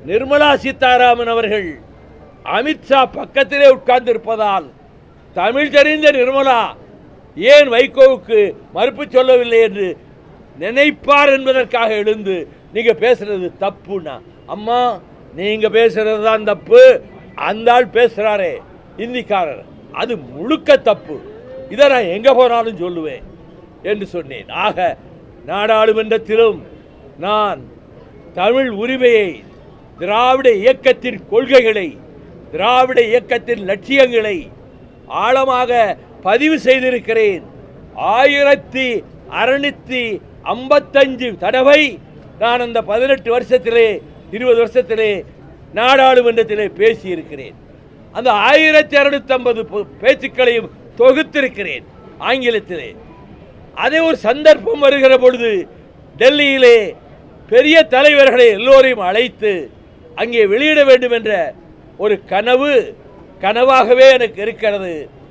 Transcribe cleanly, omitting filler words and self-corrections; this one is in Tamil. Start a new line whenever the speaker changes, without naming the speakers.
நிர்மலா சீதாராமன் அவர்கள் அமித்ஷா பக்கத்திலே உட்கார்ந்து இருப்பதால் தமிழ் தெரிந்த நிர்மலா ஏன் வைகோவுக்கு மறுப்பு சொல்லவில்லை என்று நினைப்பார் என்பதற்காக எழுந்து நீங்க பேசுறது தப்புனா, அம்மா நீங்க பேசுறது தான் தப்பு, அந்த ஆள் பேசுறாரே இந்திக்காரர் அது முழுக்க தப்பு, இதை நான் எங்க போனாலும் சொல்லுவேன் என்று சொன்னேன். ஆக நாடாளுமன்றத்திலும் நான் தமிழ் உரிமையை, திராவிட இயக்கத்தின் கொள்கைகளை, திராவிட இயக்கத்தின் லட்சியங்களை ஆழமாக பதிவு செய்திருக்கிறேன். 1655 தடவை நான் அந்த 18 வருஷத்திலே 20 வருஷத்திலே நாடாளுமன்றத்திலே பேசியிருக்கிறேன். அந்த 1650 பேச்சுக்களையும் தொகுத்திருக்கிறேன் ஆங்கிலத்திலே. அதே ஒரு சந்தர்ப்பம் வருகிற பொழுது டெல்லியிலே பெரிய தலைவர்களை எல்லோரையும் அழைத்து அங்கே வெளியிட வேண்டும் என்ற ஒரு கனவாகவே எனக்கு இருக்கிறது.